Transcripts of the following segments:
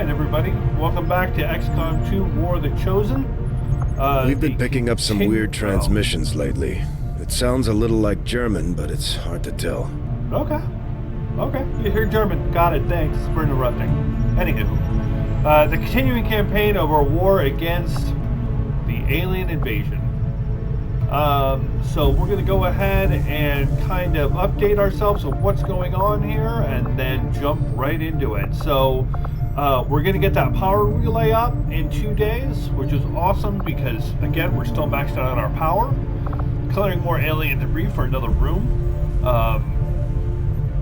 Alright everybody, welcome back to XCOM 2 War of the Chosen. We've been picking up some weird transmissions lately. It sounds a little like German, but it's hard to tell. Okay. You hear German. Got it, thanks for interrupting. Anywho, the continuing campaign of our war against the alien invasion. So we're going to go ahead and kind of update ourselves on what's going on here and then jump right into it. So we're going to get that power relay up in 2 days, which is awesome because, again, we're still maxed out on our power. Clearing more alien debris for another room.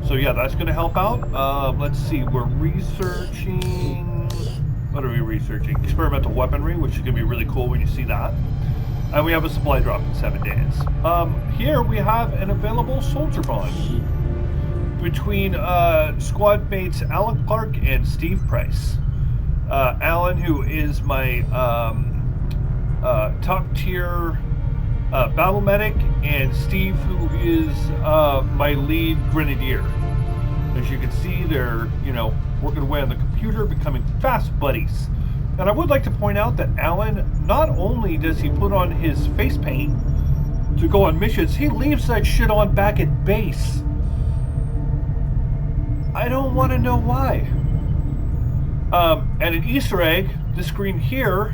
So yeah, that's going to help out. Let's see, we're researching... What are we researching? Experimental weaponry, which is going to be really cool when you see that. And we have a supply drop in 7 days. Here we have an available soldier bond between squad mates Alan Clark and Steve Price. Alan, who is my top tier battle medic, and Steve, who is my lead grenadier. As you can see, they're working away on the computer, becoming fast buddies. And I would like to point out that Alan, not only does he put on his face paint to go on missions, he leaves that shit on back at base. I don't want to know why. And an Easter egg, this screen here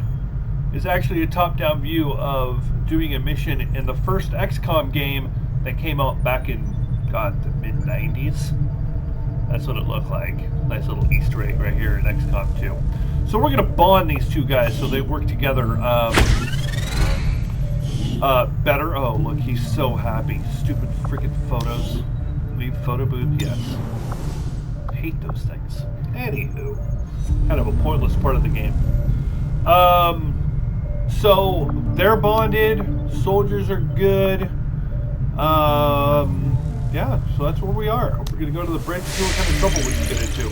is actually a top-down view of doing a mission in the first XCOM game that came out back in, God, the mid-90s. That's what it looked like. Nice little Easter egg right here in XCOM 2. So we're going to bond these two guys so they work together better. Oh, look, he's so happy. Stupid freaking photos. Leave photo booth, yes. Hate those things. Anywho, kind of a pointless part of the game. So they're bonded. Soldiers are good. Yeah, so that's where we are. We're going to go to the bridge and see what kind of trouble we can get into.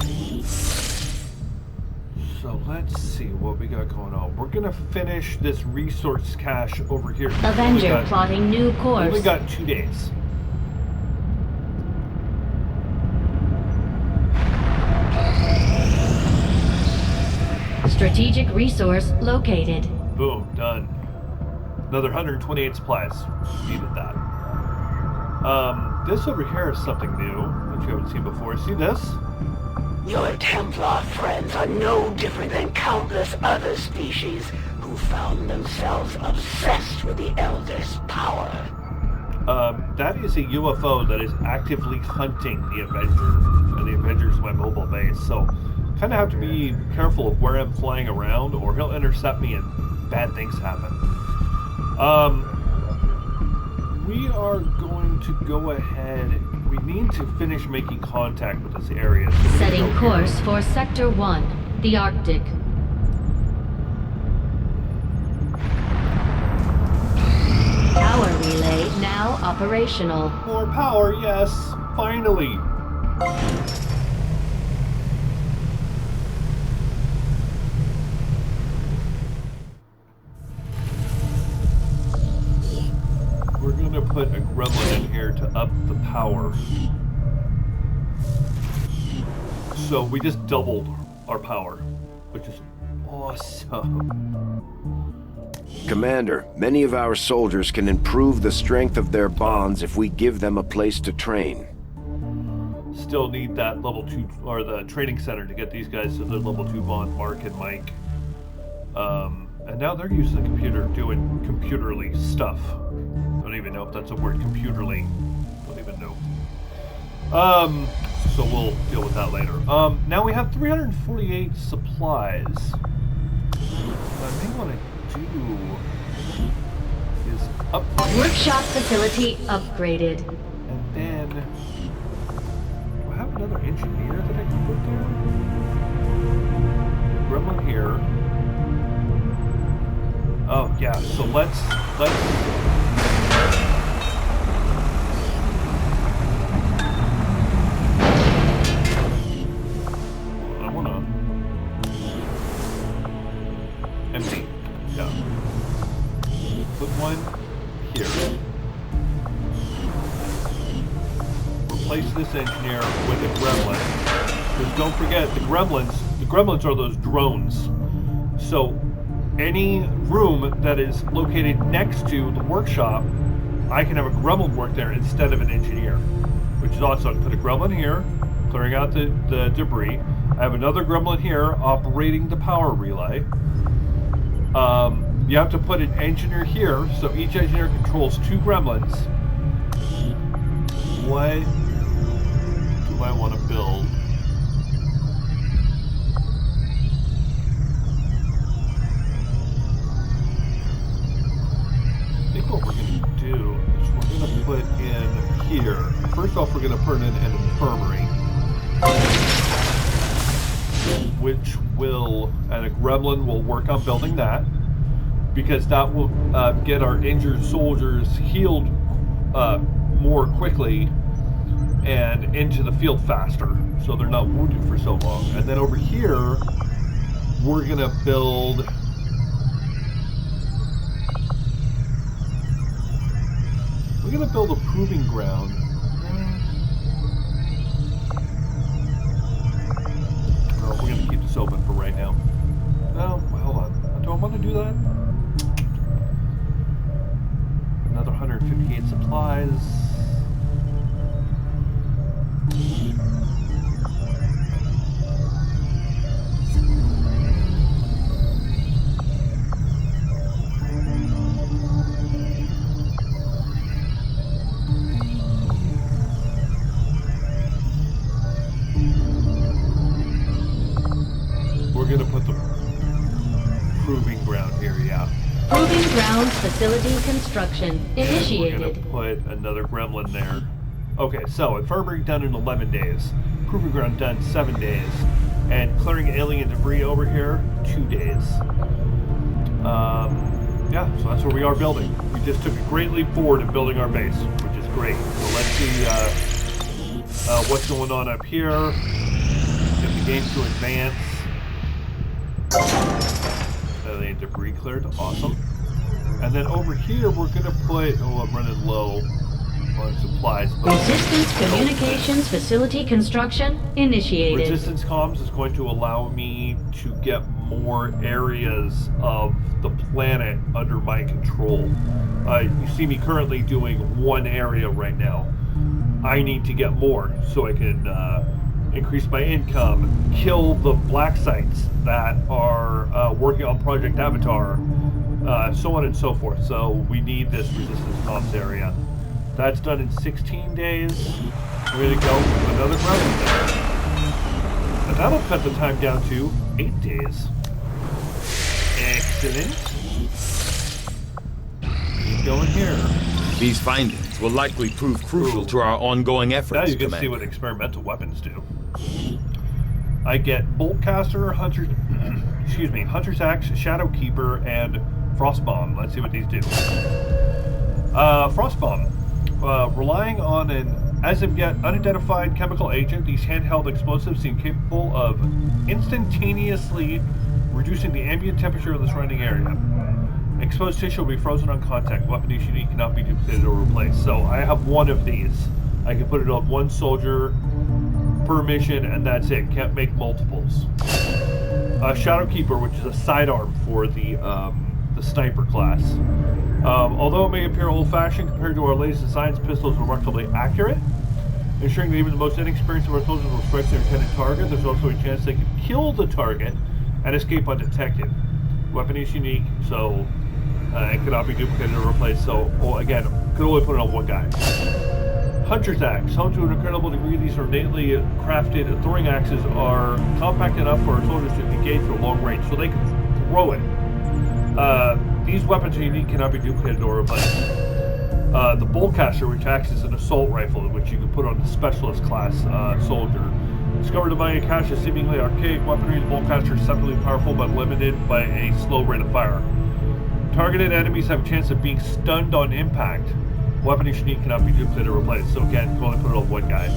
So let's see what we got going on. We're going to finish this resource cache over here. Avenger plotting new course. We got 2 days. Strategic resource located. Boom, done. Another 128 supplies. Needed that. This over here is something new, which you haven't seen before. See this? Your Templar friends are no different than countless other species who found themselves obsessed with the Elder's power. That is a UFO that is actively hunting the Avenger, and the Avenger is my mobile base, so kind of have to be careful of where I'm flying around, or he'll intercept me and bad things happen. We are going to go ahead. We need to finish making contact with this area. So setting course for Sector 1, the Arctic. Power relay now operational. More power, yes. Finally. We're going to put a gremlin in here to up the power. So we just doubled our power, which is awesome. Commander, many of our soldiers can improve the strength of their bonds if we give them a place to train. Still need that level 2, or the training center to get these guys to their level 2 bond, Mark and Mike. And now they're using the computer, doing computerly stuff. Don't even know if that's a word, computerly. Don't even know. So we'll deal with that later. Now we have 348 supplies. What I may want to do is upgrade. Workshop facility upgraded. And then, do I have another engineer that I can put there? Gremlin here. Oh yeah, so let's I wanna empty. Yeah. Put one here. Replace this engineer with a gremlin. Because don't forget, the gremlins are those drones. So any room that is located next to the workshop, I can have a gremlin work there instead of an engineer, which is awesome. Put a gremlin here, clearing out the debris. I have another gremlin here operating the power relay. You have to put an engineer here, so each engineer controls 2 gremlins. What do I want to build? I think what we're going to do is we're going to put in here. First off, we're going to put in an infirmary, which will, and a gremlin will work on building that, because that will get our injured soldiers healed more quickly and into the field faster, so they're not wounded for so long. And then over here, we're going to build... We're going to build a proving ground. Oh, we're going to keep this open for right now. No, hold on. Do I want to do that? Another 158 supplies. We're going to put the proving ground here, yeah. Proving ground facility construction initiated. We're going to put another gremlin there. Okay, so infirmary done in 11 days. Proving ground done 7 days. And clearing alien debris over here, 2 days. Yeah, so that's where we are building. We just took a great leap forward in building our base, which is great. So let's see what's going on up here. Get the game to advance. Alien debris cleared, awesome. And then over here we're gonna put, oh, I'm running low on supplies. Resistance communications facility construction initiated. Resistance comms is going to allow me to get more areas of the planet under my control. You see me currently doing 1 area right now. I need to get more so I can increase my income, kill the black sites that are working on Project Avatar, so on and so forth. So we need this resistance comms area. That's done in 16 days. We're going to go with another gremlin there. And that'll cut the time down to 8 days. Excellent. Keep going here. These findings will likely prove crucial to our ongoing efforts, Now you can Commander. see what experimental weapons do. I get Bolt Caster, Hunter's, excuse me, Hunter's Axe, Shadow Keeper, and Frost Bomb. Let's see what these do. Frost Bomb. Relying on an as of yet unidentified chemical agent, these handheld explosives seem capable of instantaneously reducing the ambient temperature of the surrounding area. Exposed tissue will be frozen on contact. Weapon each unique cannot be duplicated or replaced. So I have 1 of these. I can put it on 1 soldier per mission, and that's it. Can't make multiples. Shadow Keeper, which is a sidearm for the sniper class. Although it may appear old-fashioned compared to our latest designs, pistols are remarkably accurate, ensuring that even the most inexperienced of our soldiers will strike their intended target. There's also a chance they can kill the target and escape undetected. Weapon is unique, so it cannot be duplicated or replaced. So, again, could only put it on 1 guy. Hunter's Axe. Home to an incredible degree, these ornately crafted throwing axes are compact enough for our soldiers to engage for long range, so they can throw it. These weapons are unique, cannot be duplicated or replaced. The Bolt Caster, which acts as an assault rifle, which you can put on the specialist class soldier. Discovered among a cache of seemingly archaic weaponry, the Bolt Caster is separately powerful but limited by a slow rate of fire. Targeted enemies have a chance of being stunned on impact. Weapon is unique, cannot be duplicated or replaced. So again, you can only put it on 1 guy.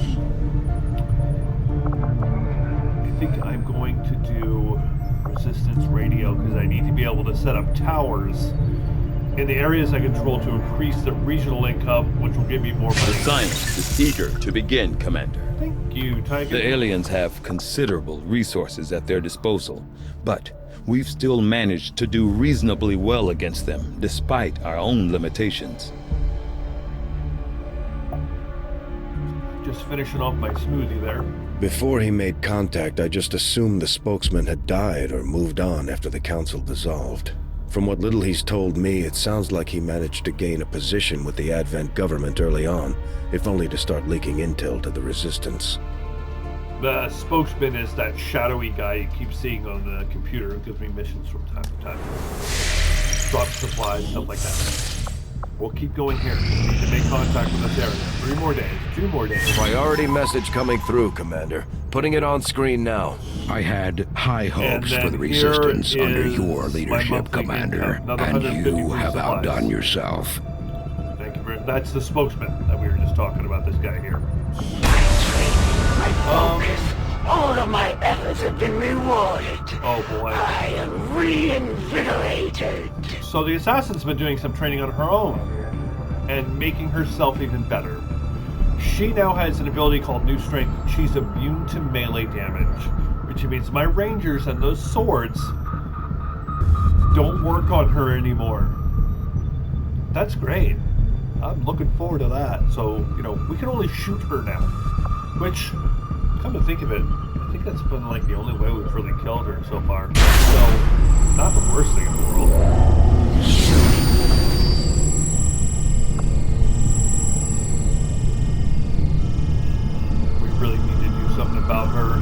I think I'm going to do resistance radio because I need to be able to set up towers in the areas I control to increase the regional income, which will give me more money. The science is eager to begin, Commander. I think Thank you, Tiger. The aliens have considerable resources at their disposal, but we've still managed to do reasonably well against them, despite our own limitations. Just finishing off my smoothie there. Before he made contact, I just assumed the spokesman had died or moved on after the council dissolved. From what little he's told me, it sounds like he managed to gain a position with the Advent government early on, if only to start leaking intel to the Resistance. The spokesman is that shadowy guy you keep seeing on the computer who gives me missions from time to time. Drops supplies, stuff like that. We'll keep going here. We need to make contact with this area. 3 more days, 2 more days. Priority message coming through, Commander. Putting it on screen now. I had high hopes And for the then here Resistance under is your my leadership, monthly Commander, income. Another and 150 you for have supplies. outdone yourself. Thank you very much. That's the spokesman that we were just talking about, this guy here. My focus. All of my efforts have been rewarded. Oh boy. I am reinvigorated. So the assassin's been doing some training on her own and making herself even better. She now has an ability called New Strength. She's immune to melee damage, which means my rangers and those swords don't work on her anymore. That's great. I'm looking forward to that. So, you know, we can only shoot her now, which, come to think of it, I think that's been like the only way we've really killed her so far. So, not the worst thing in the world. We really need to do something about her.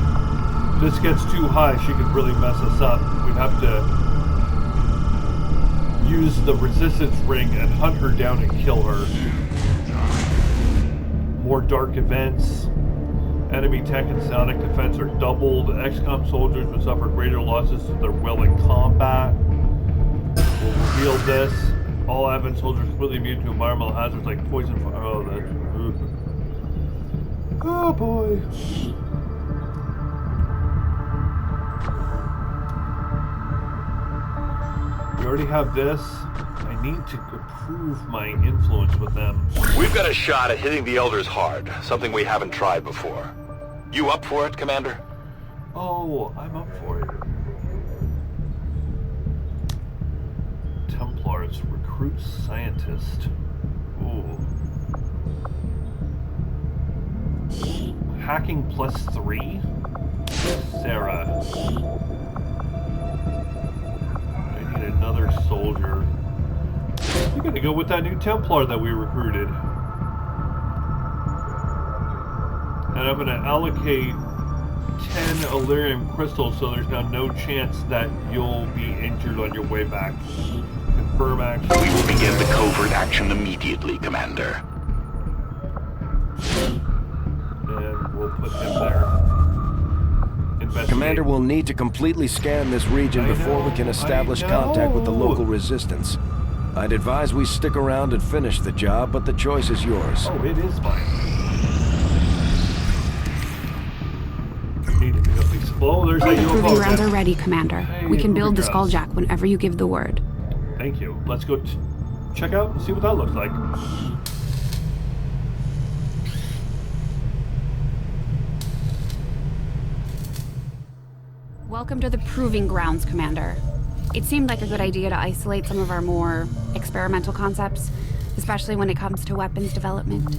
If this gets too high, she could really mess us up. We'd have to use the resistance ring and hunt her down and kill her. More dark events. Enemy tech and psionic defense are doubled. XCOM soldiers would suffer greater losses to their will in combat. We'll reveal this. All Advent soldiers completely immune to environmental hazards like poison. Oh, that's... Oh boy. We already have this. I need to improve my influence with them. We've got a shot at hitting the Elders hard, something we haven't tried before. You up for it, Commander? Oh, I'm up for it. Templars, recruit scientist. Ooh. Hacking +3? Sarah. I need another soldier. You're gonna go with that new Templar that we recruited. And I'm gonna allocate 10 Illyrium crystals so there's now no chance that you'll be injured on your way back. Confirm action. We will begin the covert action immediately, Commander. And we'll put him there. Investigate. Commander will need to completely scan this region before we can establish contact with the local resistance. I'd advise we stick around and finish the job, but the choice is yours. Oh, it is mine. Need to pick up these. Oh, there's that Proving UFO. grounds are ready, Commander. We can build the Proving grounds. Skulljack whenever you give the word. Thank you. Let's go check out and see what that looks like. Welcome to the Proving Grounds, Commander. It seemed like a good idea to isolate some of our more experimental concepts, especially when it comes to weapons development.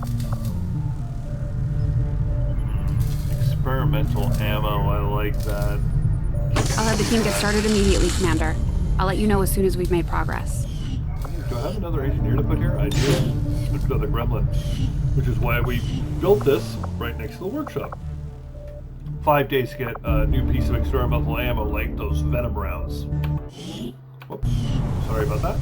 Experimental ammo, I like that. I'll have the team get started immediately, Commander. I'll let you know as soon as we've made progress. Do I have another engineer to put here? I do. There's another gremlin. Which is why we built this right next to the workshop. 5 days to get a new piece of experimental ammo like those venom rounds. Whoops. Sorry about that.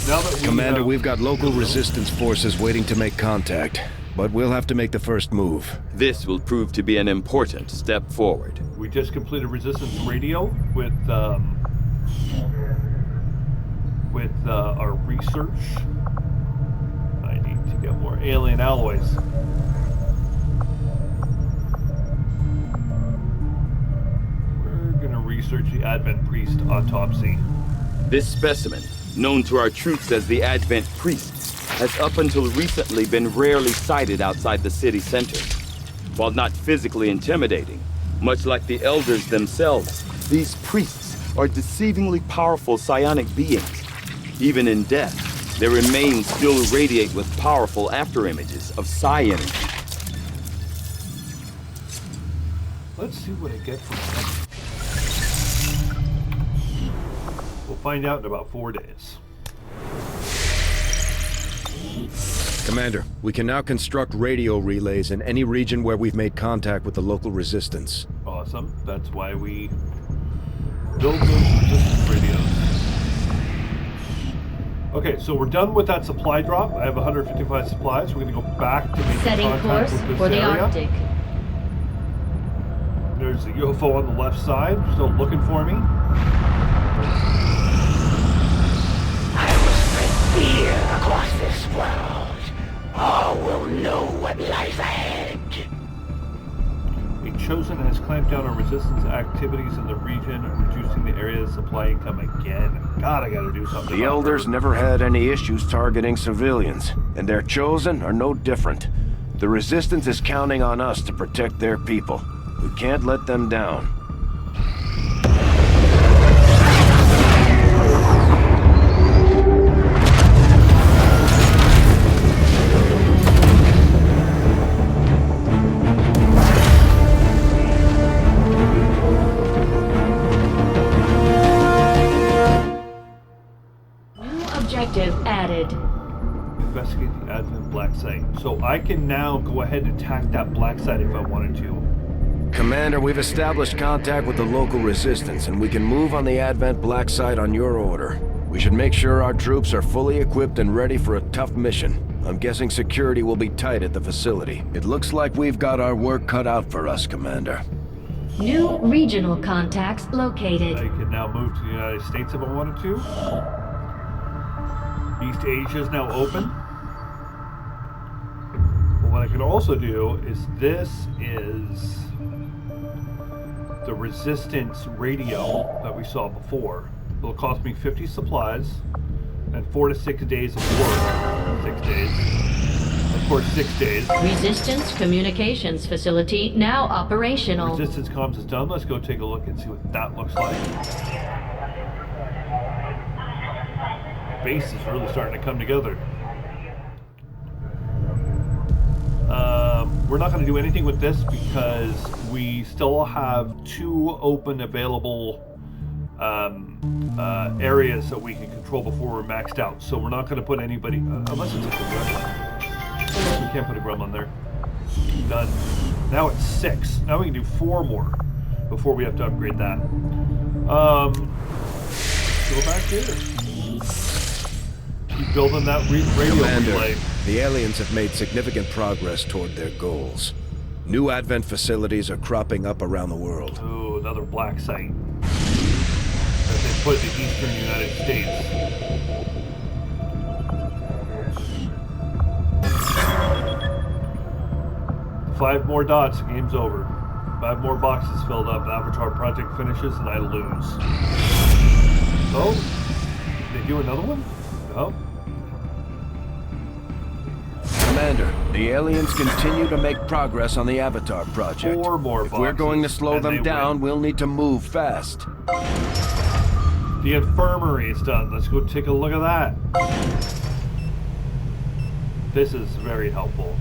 Now that Commander, we've got local resistance forces waiting to make contact, but we'll have to make the first move. This will prove to be an important step forward. We just completed resistance radio with our research. I need to get more alien alloys. We're gonna research the Advent Priest autopsy. This specimen, known to our troops as the Advent Priest, has up until recently been rarely sighted outside the city center. While not physically intimidating, much like the elders themselves, these priests are deceivingly powerful psionic beings. Even in death, their remains still radiate with powerful afterimages of psi energy. Let's see what I get from them. We'll find out in about 4 days. Commander, we can now construct radio relays in any region where we've made contact with the local resistance. Awesome. That's why we build those resistance radios. Okay, so we're done with that supply drop. I have 155 supplies. We're going to go back to make Setting contact course with this for the area. Arctic. There's a UFO on the left side, still looking for me. I will spread fear across this world. All will know what lies ahead. A Chosen has clamped down on resistance activities in the region, reducing the area's supply income again. God, I gotta do something. The Elders never had any issues targeting civilians, and their Chosen are no different. The Resistance is counting on us to protect their people. We can't let them down. Objective added. Investigate the Advent black site. So I can now go ahead and attack that black site if I wanted to. Commander, we've established contact with the local resistance, and we can move on the Advent black site on your order. We should make sure our troops are fully equipped and ready for a tough mission. I'm guessing security will be tight at the facility. It looks like we've got our work cut out for us, Commander. New regional contacts located. I can now move to the United States if I wanted to. East Asia is now open. Well, what I can also do is this is the resistance radio that we saw before. It'll cost me 50 supplies and 4 to 6 days of work. 6 days. Of course, 6 days. Resistance communications facility now operational. Resistance comms is done. Let's go take a look and see what that looks like. Base is really starting to come together. We're not going to do anything with this because we still have 2 open available areas that we can control before we're maxed out. So we're not going to put anybody, unless it's a gremlin. We can't put a gremlin there. Done. Now it's 6. Now we can do 4 more before we have to upgrade that. Go back here. Keep building that radio Commander, relay. the aliens have made significant progress toward their goals. New Advent facilities are cropping up around the world. Oh, another black site that they put in the eastern United States. Five more dots, game's over. 5 more boxes filled up, Avatar project finishes, and I lose. Oh, did they do another one? No. Commander, the aliens continue to make progress on the Avatar project. 4 more If boxes. we're going to slow and them they down, win. we'll need to move fast. The infirmary is done. Let's go take a look at that. This is very helpful.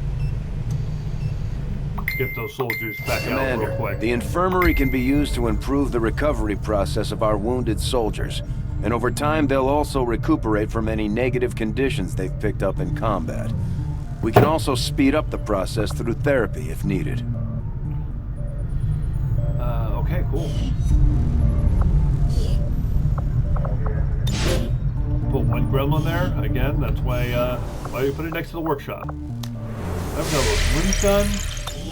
Get those soldiers back out real Commander, quick. the infirmary can be used to improve the recovery process of our wounded soldiers. And over time, they'll also recuperate from any negative conditions they've picked up in combat. We can also speed up the process through therapy if needed. Okay, cool. Put 1 gremlin there. Again, that's why we put it next to the workshop. I've got those rooms done.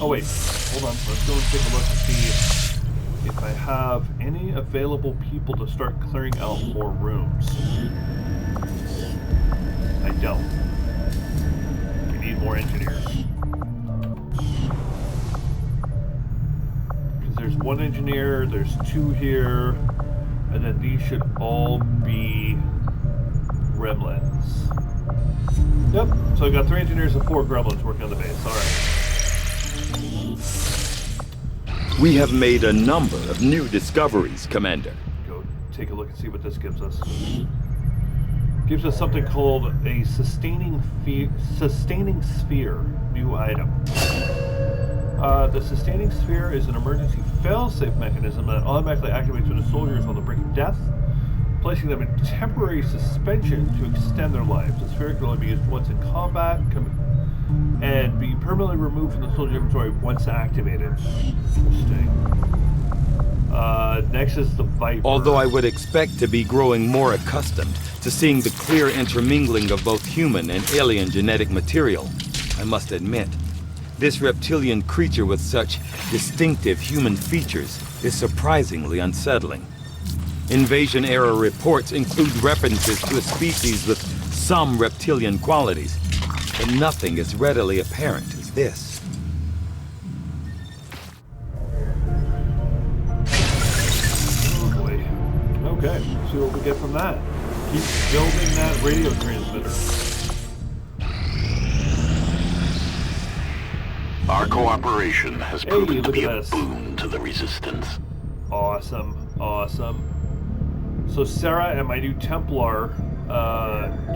Oh wait, hold on. Let's go and take a look and see if I have any available people to start clearing out more rooms. I don't. We need more engineers. Because there's 1 engineer, there's 2 here, and then these should all be gremlins. Yep. So I got 3 engineers and 4 gremlins working on the base. Alright. We have made a number of new discoveries, Commander. Go take a look and see what this gives us. Gives us something called a sustaining sphere. New item. The sustaining sphere is an emergency fail-safe mechanism that automatically activates when a soldier is on the brink of death, placing them in temporary suspension to extend their lives. The sphere can only be used once in combat and be permanently removed from the soldier inventory once activated. Interesting. Next is the Viper. Although I would expect to be growing more accustomed to seeing the clear intermingling of both human and alien genetic material, I must admit, this reptilian creature with such distinctive human features is surprisingly unsettling. Invasion-era reports include references to a species with some reptilian qualities, but nothing as readily apparent as this. Oh boy. Okay, let's see what we get from that. Keep building that radio transmitter. Our cooperation has proven to look be at a this. boon to the Resistance. Awesome, awesome. So Sarah and my new Templar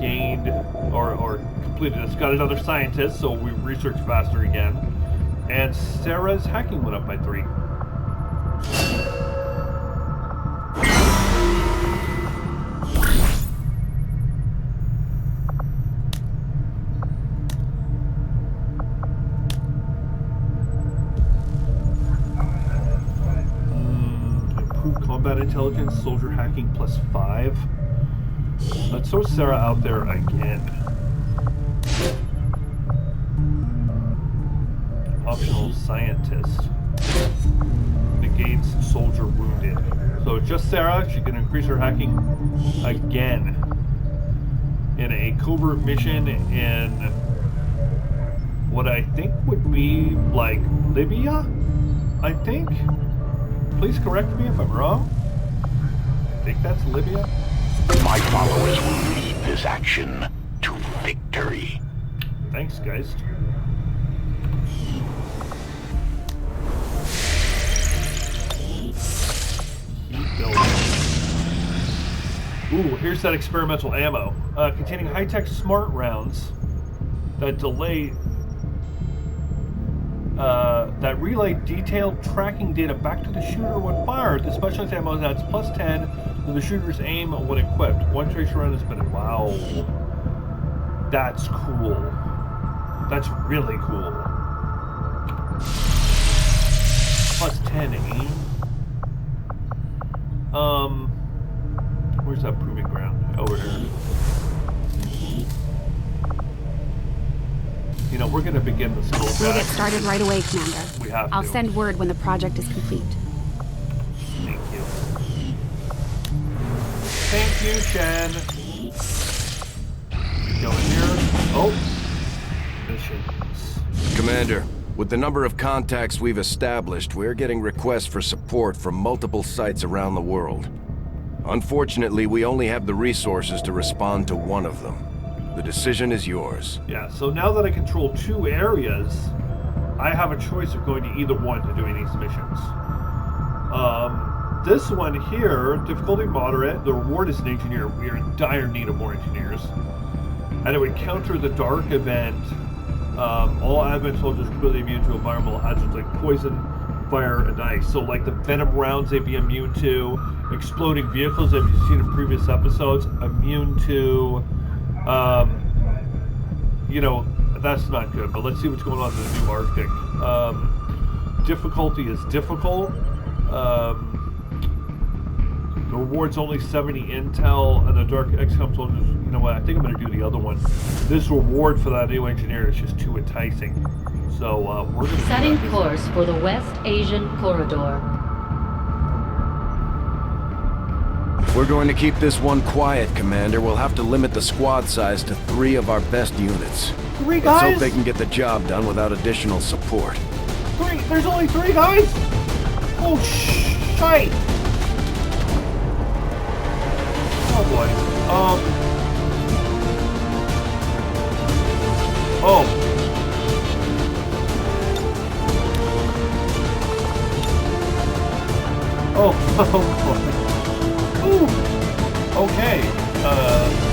gained or completed. It's got another scientist, so we researched faster again. And Sarah's hacking went up by 3. Combat intelligence, soldier hacking +5. Let's throw Sarah out there again. Optional scientist. Negates soldier wounded. So just Sarah, she can increase her hacking again. In a covert mission in what I think would be like Libya, I think. Please correct me if I'm wrong. I think that's Libya. My followers will lead this action to victory. Thanks, guys. Keep building. Ooh, here's that experimental ammo. Containing high-tech smart rounds that that relay detailed tracking data back to the shooter when fired. The specialized ammo adds +10 to the shooter's aim when equipped. One tracer round has been... Wow. That's cool. That's really cool. +10 aim. Where's that proving ground? Over here. You know, we're going to begin the skull We'll get started right away, Commander. We have I'll to. send word when the project is complete. Thank you. Thank you, Shen. Go in here. Oh. Missions. Commander, with the number of contacts we've established, we're getting requests for support from multiple sites around the world. Unfortunately, we only have the resources to respond to one of them. The decision is yours. Yeah, so now that I control 2 areas, I have a choice of going to either one to doing these missions. This one here, difficulty moderate, the reward is an engineer. We are in dire need of more engineers. And it would counter the dark event. All advent soldiers are completely immune to environmental hazards like poison, fire, and ice. So like the venom rounds they'd be immune to, exploding vehicles that you've seen in previous episodes, immune to... you know, that's not good, but let's see what's going on in the new Arctic. Difficulty is difficult. The reward's only 70 intel, and the Dark XCOM soldiers, you know what, I think I'm going to do the other one. This reward for that new engineer is just too enticing. So, we're going to... Setting course for the West Asian Corridor. We're going to keep this one quiet, Commander. We'll have to limit the squad size to 3 of our best units. 3 Let's guys? hope they can get the job done without additional support. 3? There's only 3 guys? Oh, shite! Oh boy. Oh. Oh, Ooh. Okay.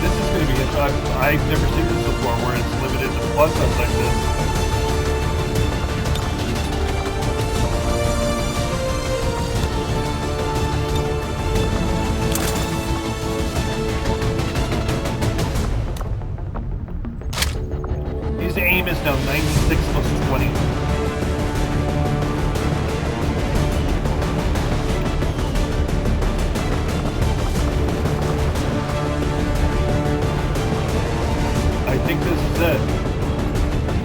This is going to be I've never seen this before where it's limited to plus stuff like this. His aim is now 96 plus 20. I think this is it.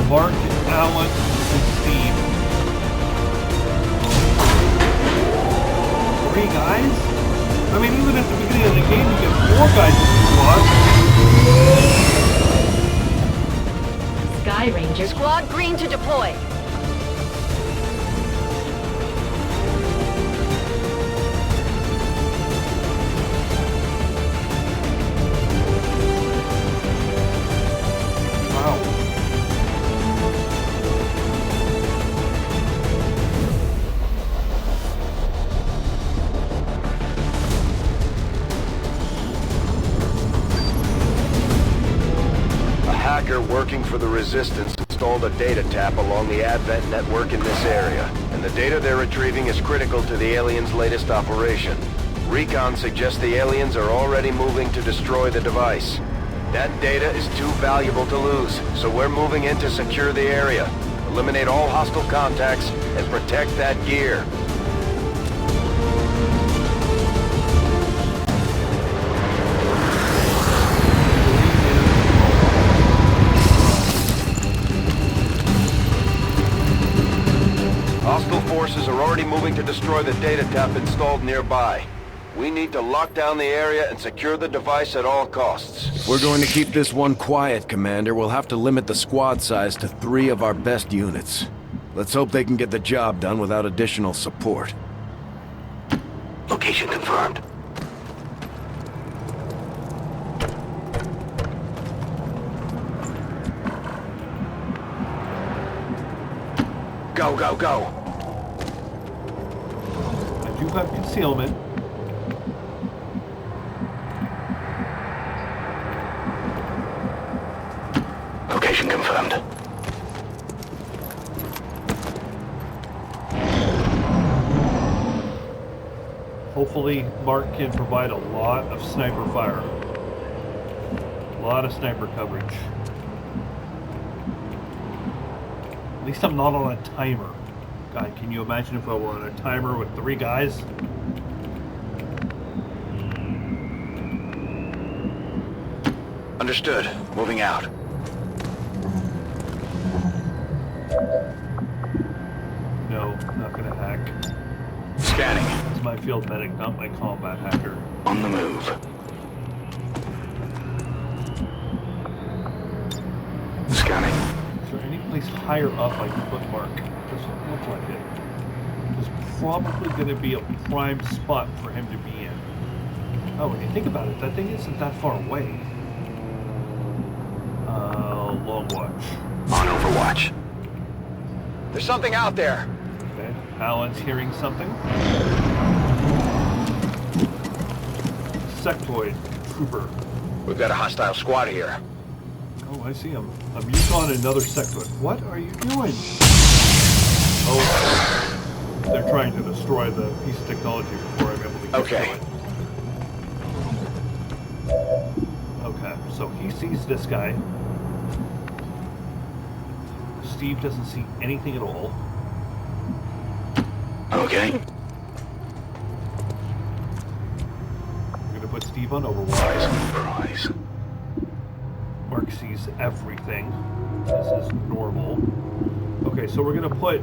Mark, Alan, and Steve. 3 guys? I mean, even at the beginning of the game, you get 4 guys in the squad. Sky Ranger. Squad green to deploy. Wow. A hacker working for the Resistance installed a data tap along the Advent network in this area, and the data they're retrieving is critical to the aliens' latest operation. Recon suggests the aliens are already moving to destroy the device. That data is too valuable to lose, so we're moving in to secure the area, eliminate all hostile contacts, and protect that gear. Hostile forces are already moving to destroy the data tap installed nearby. We need to lock down the area and secure the device at all costs. If we're going to keep this one quiet, Commander, we'll have to limit the squad size to 3 of our best units. Let's hope they can get the job done without additional support. Location confirmed. Go, go, go! I do have concealment. Location confirmed. Hopefully, Mark can provide a lot of sniper fire. A lot of sniper coverage. At least I'm not on a timer. God, can you imagine if I were on a timer with 3 guys? Understood. Moving out. No, not gonna hack. Scanning. It's my field medic, not my combat hacker. On the move. Scanning. Is there any place higher up I can put Mark? Doesn't look like it. There's probably gonna be a prime spot for him to be in. Oh, when you think about it, that thing isn't that far away. Long watch. On Overwatch. There's something out there. Okay, Alan's hearing something. Sectoid trooper. We've got a hostile squad here. Oh, I see him. I'm on another sectoid. What are you doing? Oh, they're trying to destroy the piece of technology before I'm able to get Okay. to it. Okay, so he sees this guy. Steve doesn't see anything at all. Okay. We're gonna put Steve on Overwatch. Prize. Mark sees everything. This is normal. Okay, so we're gonna put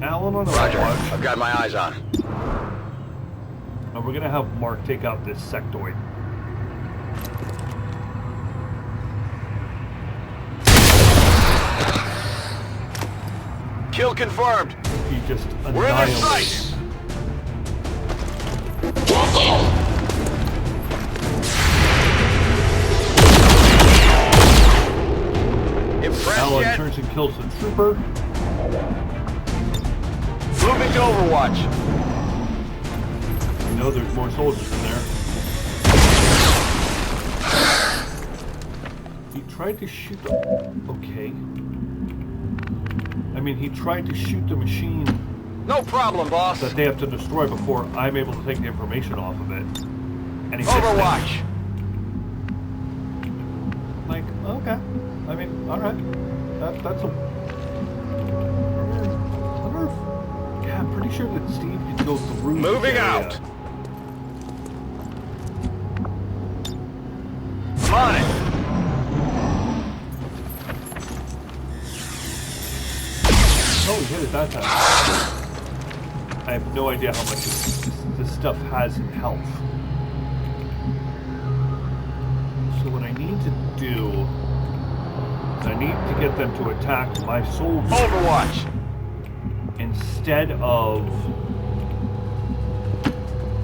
Alan on Roger. Overwatch. I've got my eyes on. And we're gonna have Mark take out this sectoid. Kill confirmed. He just We're in their annihilates sights. him. Impressive. Alan turns and kills the trooper. Moving to Overwatch. You know there's more soldiers in there. He tried to shoot the... Okay. I mean, he tried to shoot the machine No problem, boss. that they have to destroy before I'm able to take the information off of it. And he Overwatch. Like, okay. I mean, alright. That's a... Yeah, I'm pretty sure that Steve can go through Moving this area. out. I'm on it. Oh, we hit it that time. I have no idea how much this stuff has in health. So what I need to do is I need to get them to attack my soldiers Overwatch. instead of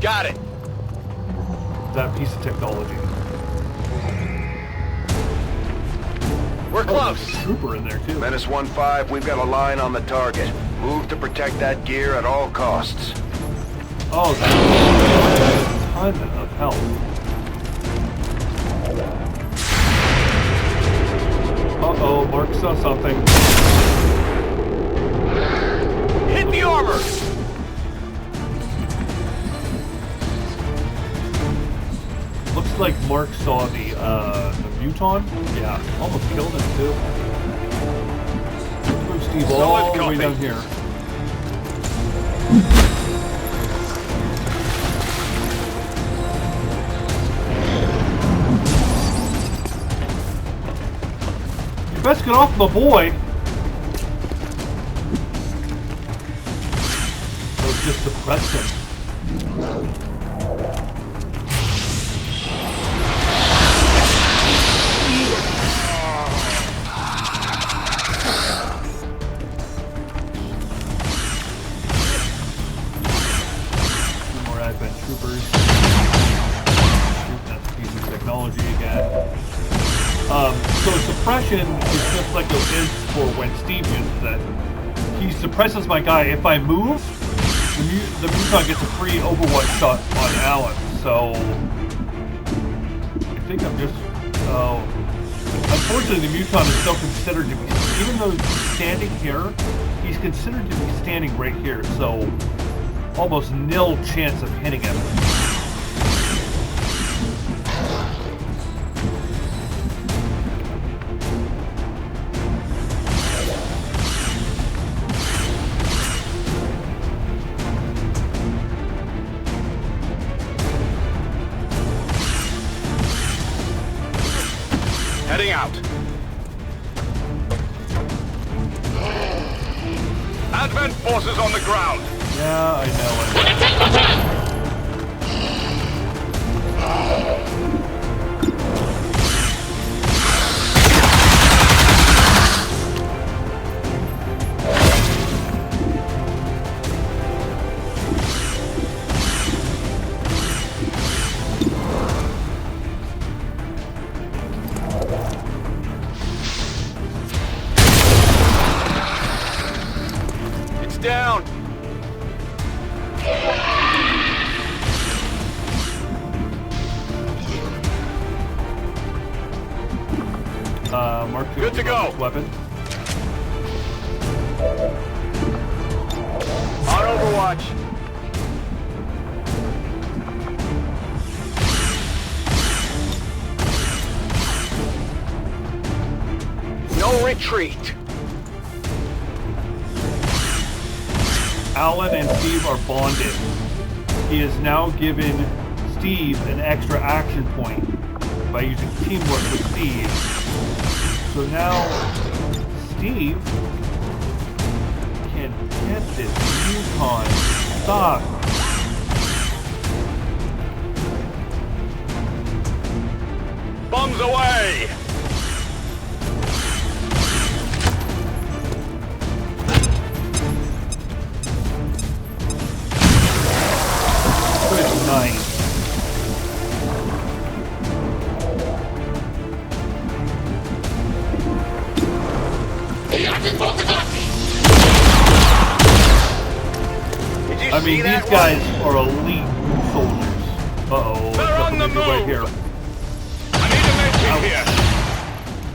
Got it. that piece of technology. We're close. There's a trooper in there too. Menace 1-5, we've got a line on the target. Move to protect that gear at all costs. Oh, that's a ton of health. Uh-oh, Mark saw something. Hit the armor. Looks like Mark saw the Muton. Yeah, almost killed him too. Let's move Steve all the way down here. You best get off my boy. Let's just suppress him. Troopers. That's a piece of technology again. So suppression is just like it is for when Steve uses it. He suppresses my guy. If I move, the Muton gets a free Overwatch shot on Alan. So I think I'm just... unfortunately, the Muton is still considered to be... Even though he's standing here, he's considered to be standing right here. So... almost nil chance of hitting him. Heading out. Advent forces on the ground. Yeah, I know it. It's down. Mark Good to go. Weapon. On Overwatch. No retreat. Alan and Steve are bonded. He has now given Steve an extra action point by using teamwork with Steve. So now Steve can get this Muton stopped. Bombs away. Good night. I mean, these guys are elite soldiers. Uh-oh, They're on the something right move. here. I need a medkit here.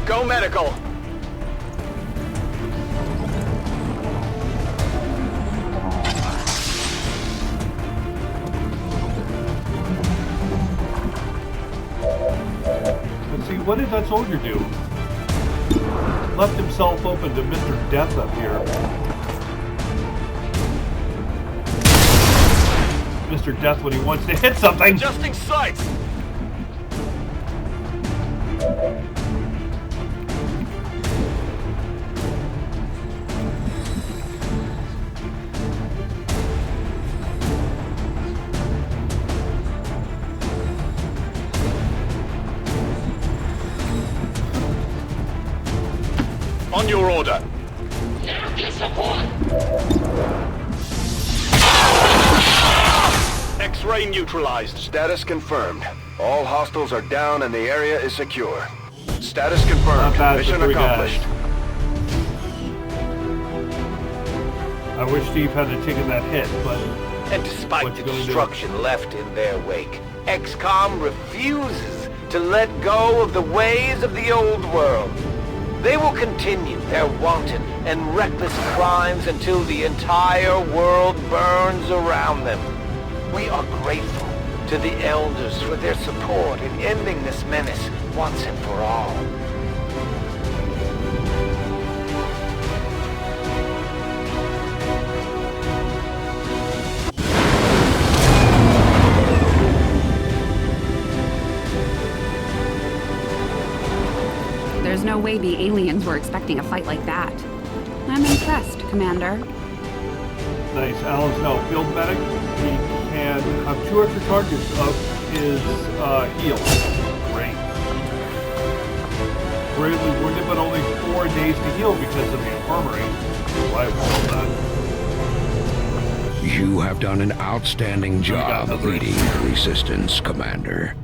Go medical. Let's see, what did that soldier do? Left himself open to Mr. Death up here. Mr. Death when he wants to hit something. Adjusting sights. On your order. X-ray neutralized. Status confirmed. All hostiles are down and the area is secure. Status confirmed. Not bad for Mission 3 guys. accomplished. I wish Steve hadn't taken that hit, but And despite What the you gonna do? destruction left in their wake, XCOM refuses to let go of the ways of the old world. They will continue their wanton and reckless crimes until the entire world burns around them. We are grateful to the Elders for their support in ending this menace once and for all. There's no way the aliens were expecting a fight like that. I'm impressed, Commander. nice. Alan's now field medic. He can have 2 extra charges of his heal. Great. Gravely wounded, but only 4 days to heal because of the infirmary. Why was that? You have done an outstanding job the leading the resistance, Commander.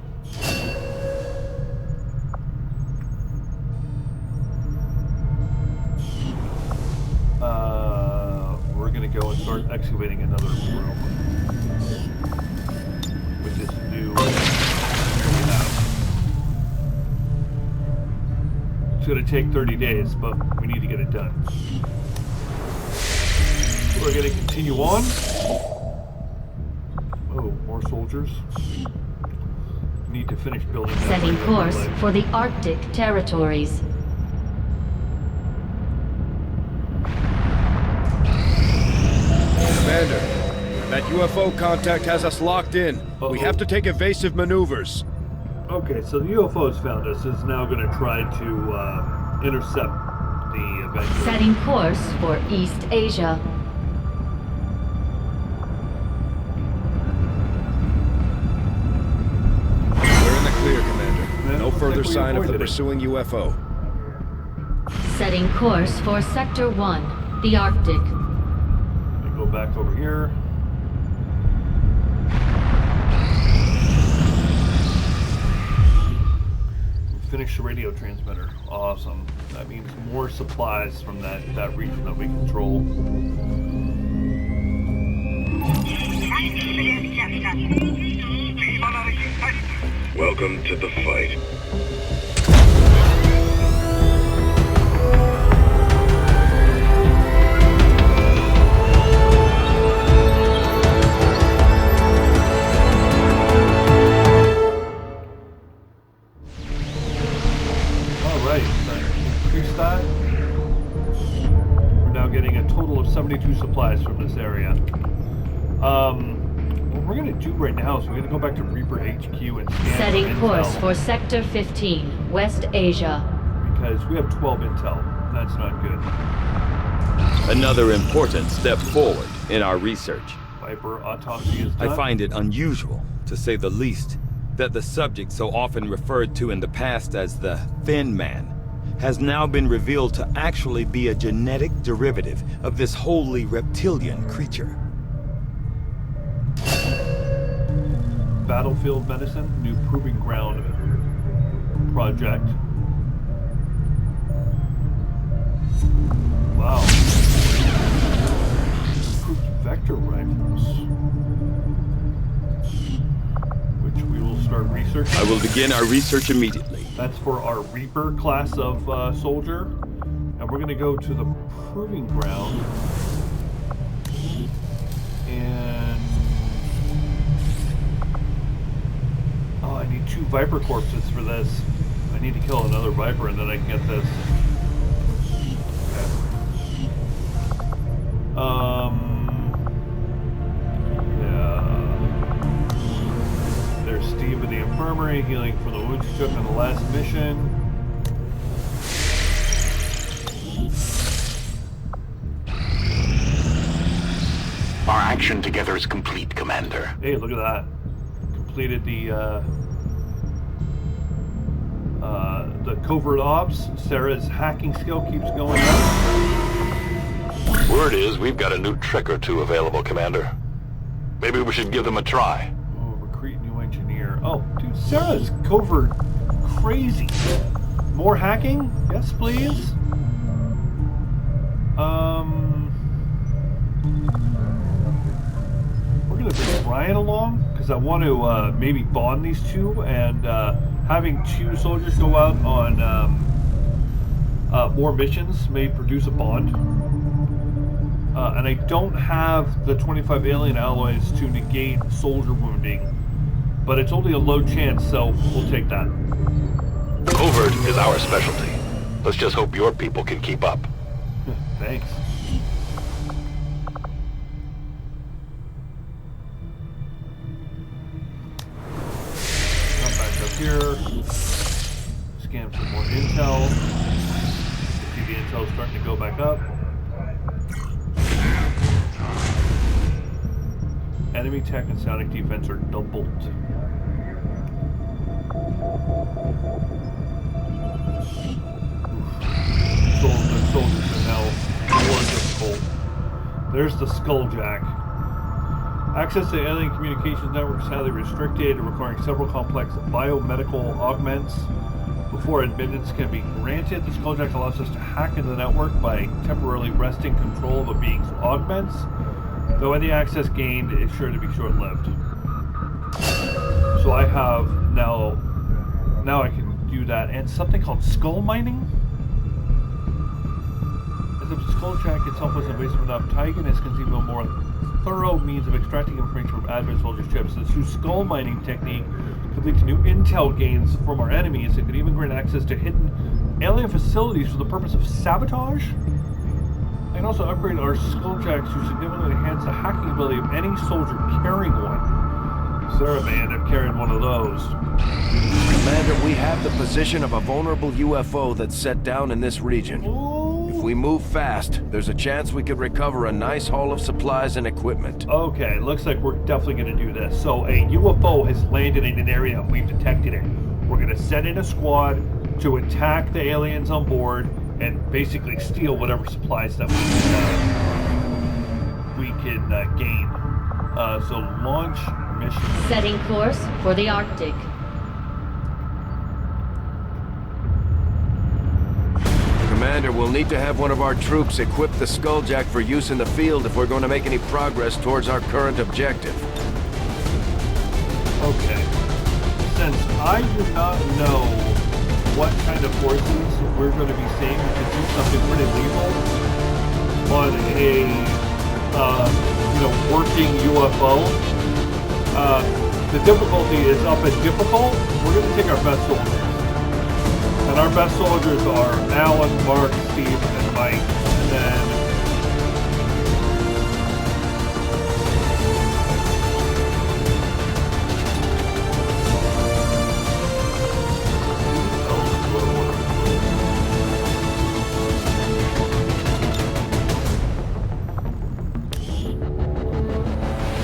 We're gonna go and start excavating another room, which is new. It's gonna take 30 days, but we need to get it done. We're gonna continue on. Oh, more soldiers. Need to finish building that Setting right course away. for the Arctic territories. Commander, that UFO contact has us locked in. Uh-oh. We have to take evasive maneuvers. Okay, so the UFO's found us. Is now going to try to intercept the Avenger. Setting course for East Asia. We're in the clear, Commander. Yeah, No looks further like we sign of the avoided it. pursuing UFO. Setting course for Sector 1, the Arctic. Let me go back over here. Finish the radio transmitter. Awesome. That means more supplies from that region that we control. Welcome to the fight. Alright, increase that. We're now getting a total of 72 supplies from this area. What we're going to do right now is we're going to go back to Reaper HQ and scan Setting for course intel, for Sector 15, West Asia. because we have 12 intel. That's not good. Another important step forward in our research. Viper autopsy is done. I find it unusual, to say the least, that the subject so often referred to in the past as the Thin Man has now been revealed to actually be a genetic derivative of this wholly reptilian creature. Battlefield Medicine, new proving ground project. Wow. Improved vector rifles. Which we will start researching. I will begin our research immediately. That's for our Reaper class of soldier. And we're going to go to the proving ground. And... oh, I need 2 Viper corpses for this. I need to kill another Viper and then I can get this. Yeah. There's Steve in the infirmary, healing from the wounds he took on the last mission. Our action together is complete, Commander. Hey, look at that. Completed the covert ops. Sarah's hacking skill keeps going up. Word is we've got a new trick or two available, Commander. Maybe we should give them a try. Oh, recruit new engineer. Oh, dude, Sarah's covert crazy. More hacking? Yes, please. We're gonna bring Brian along because I want to maybe bond these two, and having 2 soldiers go out on more missions may produce a bond. And I don't have the 25 alien alloys to negate soldier wounding, but it's only a low chance, so we'll take that. Covert is our specialty. Let's just hope your people can keep up. Thanks. Come back up here. Scan for more intel. See the intel starting to go back up. Enemy tech and sonic defense are doubled. The soldiers are now more difficult. There's the Skulljack. Access to alien communications network is highly restricted, requiring several complex biomedical augments before admittance can be granted. The Skulljack allows us to hack into the network by temporarily wresting control of a being's augments, though any access gained is sure to be short-lived. So I have now I can do that, and something called skull mining. As if the Skulljack itself was invasive enough, Tigan has conceived of a more thorough means of extracting information from advent soldiers' chips. This new skull mining technique could lead to new intel gains from our enemies. It could even grant access to hidden alien facilities for the purpose of sabotage. I can also upgrade our Skulljacks to significantly enhance the hacking ability of any soldier carrying one. Sarah may end up carrying one of those. Commander, we have the position of a vulnerable UFO that's set down in this region. If we move fast, there's a chance we could recover a nice haul of supplies and equipment. Okay, looks like we're definitely going to do this. So a UFO has landed in an area and we've detected it. We're going to send in a squad to attack the aliens on board and basically steal whatever supplies that we can gain. So launch mission. Setting course for the Arctic. Commander, we'll need to have one of our troops equip the Skulljack for use in the field if we're going to make any progress towards our current objective. Okay. Since I do not know what kind of forces we're going to be seeing, we could do something pretty lethal on a, working UFO. The difficulty is up at difficult. We're going to take our best soldiers. And our best soldiers are Alan, Mark, Steve, and Mike. And then...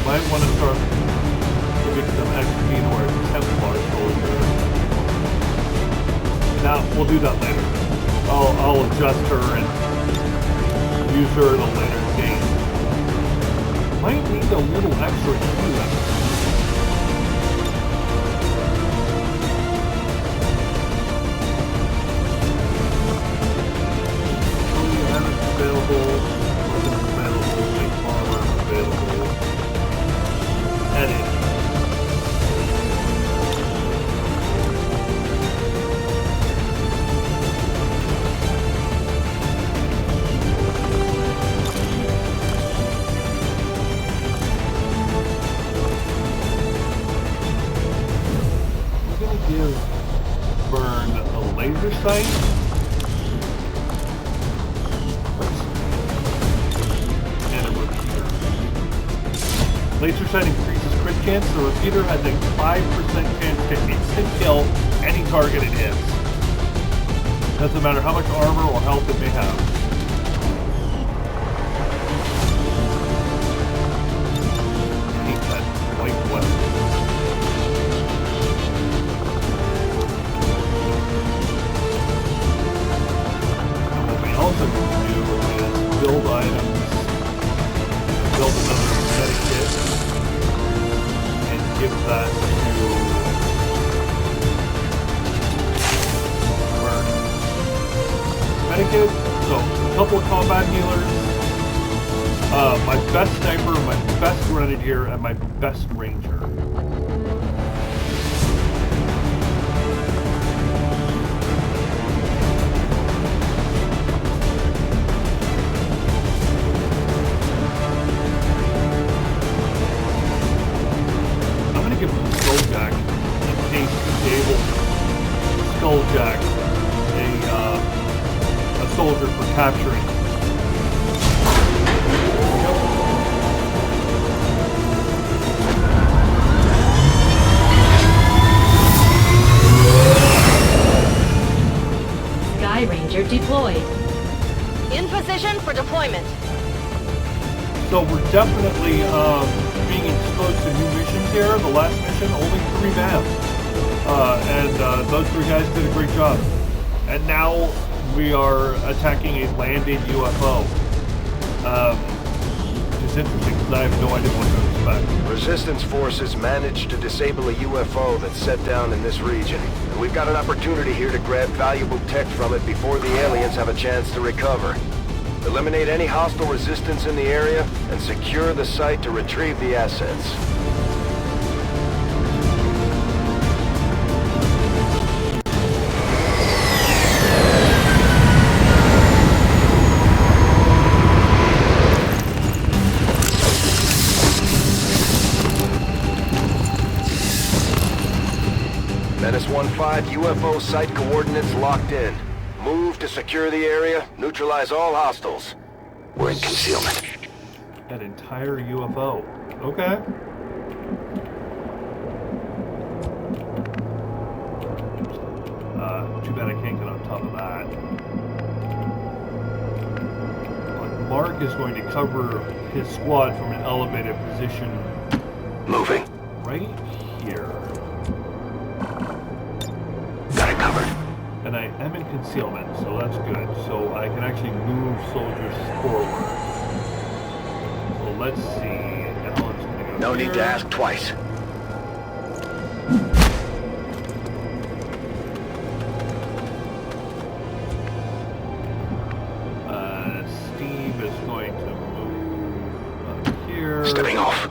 might want to start giving some XP to our Templar soldier. Now, we'll do that later. I'll adjust her and use her in a later game. Might need a little extra healing. Available. laser sight. And a repeater. Laser sight increases crit chance. The repeater has a 5% chance to instant kill any target it hits. Doesn't matter how much armor or health it may have. I hate that white weapon. And what we also need to do is build items, build another medic kit, and give that to Medikit, so a couple of combat healers, my best sniper, my best grenadier, and my best ranger. I'm gonna give him a skulljack in case he's able to skulljack a soldier for capturing. Sky Ranger deployed. In position for deployment. So we're definitely being exposed to new missions here. The last mission, only 3 men. And those 3 guys did a great job. And now we are attacking a landed UFO. It's interesting because I have no idea what to expect. Resistance forces managed to disable a UFO that's set down in this region. And we've got an opportunity here to grab valuable tech from it before the aliens have a chance to recover. Eliminate any hostile resistance in the area and secure the site to retrieve the assets. Menace 1-5, UFO site coordinates locked in. Move to secure the area, neutralize all hostiles. We're in concealment. That entire UFO. Okay. Too bad I can't get on top of that. But Mark is going to cover his squad from an elevated position. Moving. Right here. Got it covered. And I am in concealment, so that's good. So I can actually move soldiers forward. So let's see. Alan's gonna go No here. need to ask twice. Steve is going to move up here. Stepping off.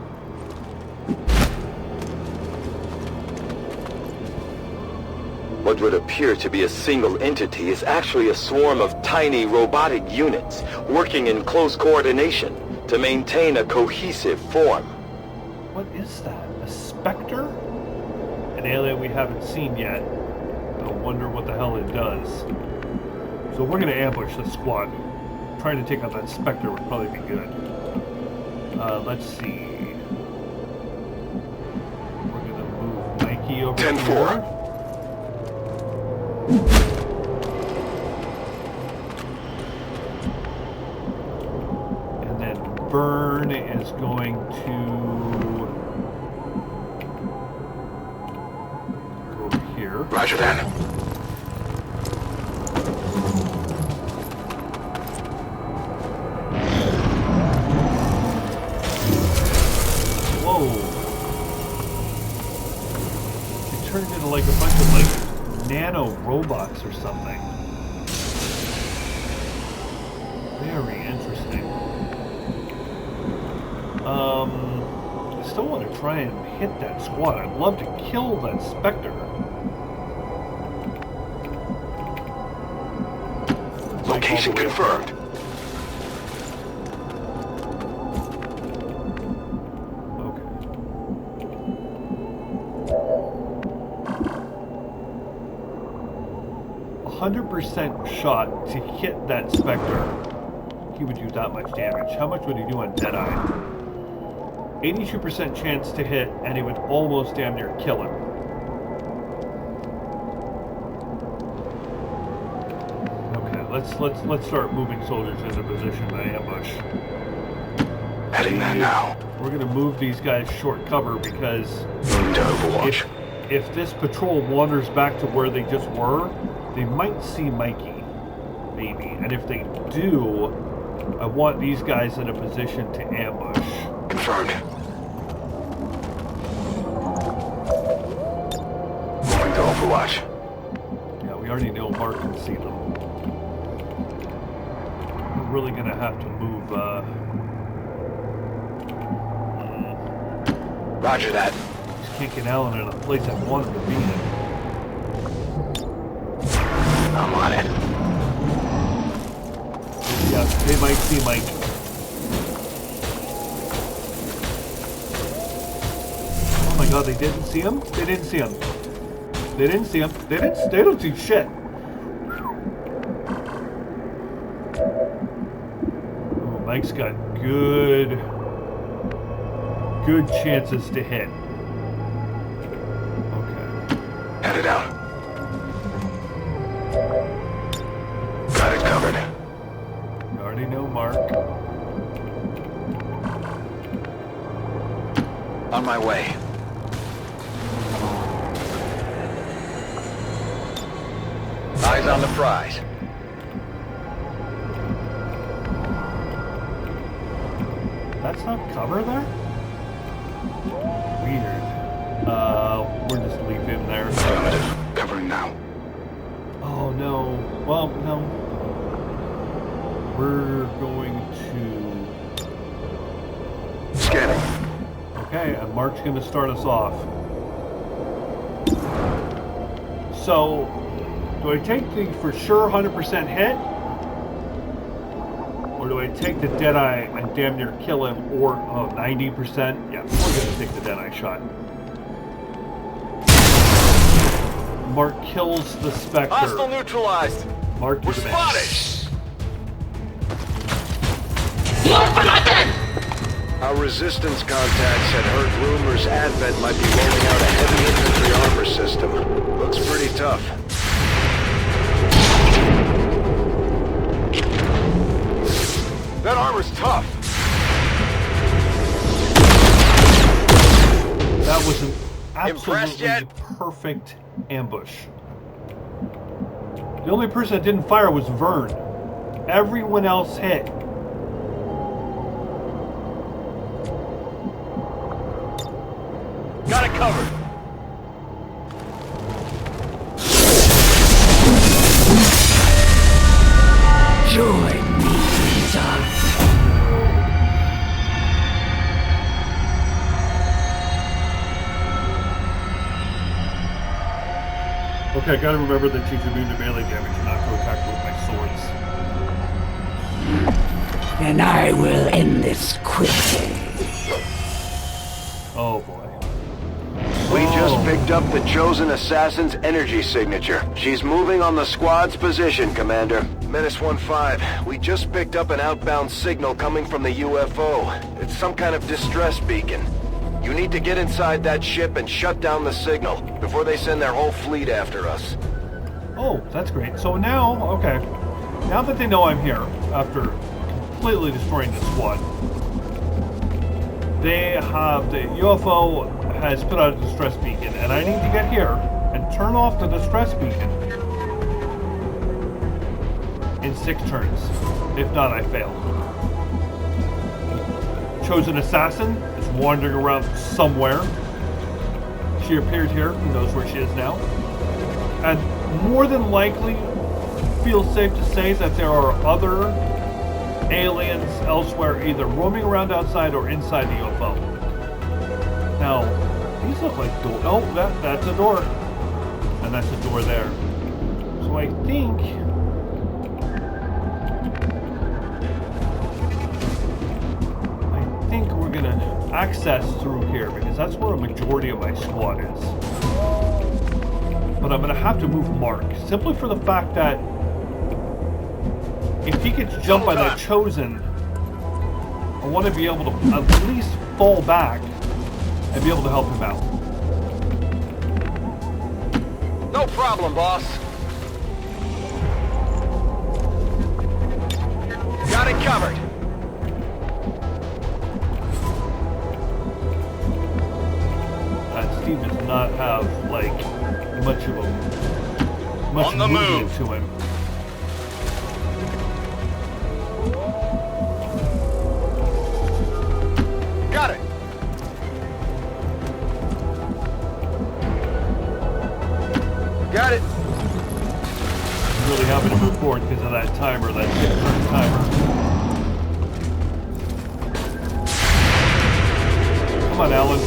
What would appear to be a single entity is actually a swarm of tiny robotic units working in close coordination to maintain a cohesive form. What is that? A specter? An alien we haven't seen yet. I wonder what the hell it does. So we're gonna ambush the squad. Trying to take out that specter would probably be good. Let's see. We're gonna move Mikey over 10-4. here. And then Burn is going to go over here. Roger that. Whoa. It turned into like a bunch of like nano robots or something. Very interesting. I still want to try and hit that squad. I'd love to kill that Spectre. Location confirmed. Okay. 100% shot to hit that Spectre, he would do that much damage. How much would he do on Deadeye? 82% chance to hit, and he would almost damn near kill him. Okay, let's start moving soldiers into position by ambush. Heading there now. We're gonna move these guys short cover because Moving to Overwatch. if this patrol wanders back to where they just were, they might see Mikey, maybe. And if they do, I want these guys in a position to ambush. Confirmed. Moving to Overwatch. Yeah, we already know Mark can see them. We're really gonna have to move, Roger that. just can't get Alan in a place I want him to be in. I'm on it. Yeah, they might see Mike. Oh my god, they didn't see him? They didn't see him. They didn't see him. They don't do shit. Oh, Mike's got good chances to hit. Okay. Headed out. Got it covered. You already know Mark. On my way. Eyes on the prize. That's not cover there? Weird. We'll just leave him there. Affirmative. Covering now. Oh no. Well, no. We're going to... Scanning. Okay, and Mark's going to start us off. So, do I take the for sure 100% hit? Or do I take the Deadeye and damn near kill him? Or, 90%? Yeah, we're going to take the Deadeye shot. Mark kills the Spectre. Hostile neutralized. Mark, We're you're the man. spotted. Our resistance contacts had heard rumors Advent might be rolling out a heavy infantry armor system. Looks pretty tough. That armor's tough. That was an Impressed yet? absolutely perfect ambush. The only person that didn't fire was Vern. Everyone else hit. Got it covered. Join me, Lisa. Okay, I gotta remember that she's immune to melee damage and not to attack with my swords. And I will end this quickly. Oh boy. We just picked up the Chosen Assassin's energy signature. She's moving on the squad's position, Commander. Menace 1-5, we just picked up an outbound signal coming from the UFO. It's some kind of distress beacon. You need to get inside that ship and shut down the signal before they send their whole fleet after us. Oh, that's great. So now, okay. Now that they know I'm here, after completely destroying the squad, they have, the UFO has put out a distress beacon, and I need to get here and turn off the distress beacon in 6 turns. If not, I fail. Chosen Assassin is wandering around somewhere. She appeared here. Who knows where she is now? And more than likely, feels safe to say that there are other aliens elsewhere, either roaming around outside or inside the UFO. Now, these look like doors. Oh, that's a door. And that's a door there. So I think... we're gonna access through here, because that's where a majority of my squad is. but I'm going to have to move Mark, simply for the fact that if he gets jumped by that Chosen, I want to be able to at least fall back and be able to help him out. No problem, boss. Got it covered. Steve does not have, like, much of a... much movement to him. Got it. Got it. I'm really happy to move forward because of that timer, that 6-turn timer. Come on, Alan.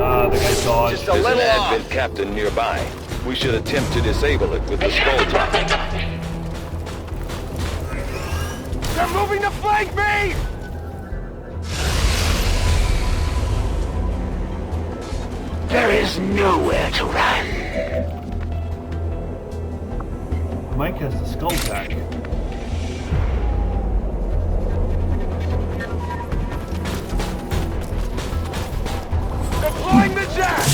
Ah, the guy dodged. Just there's an Advent captain nearby. We should attempt to disable it with the skull top. They're moving to flank me! There is nowhere to run. Mike has the skull tack. Deploying the jack!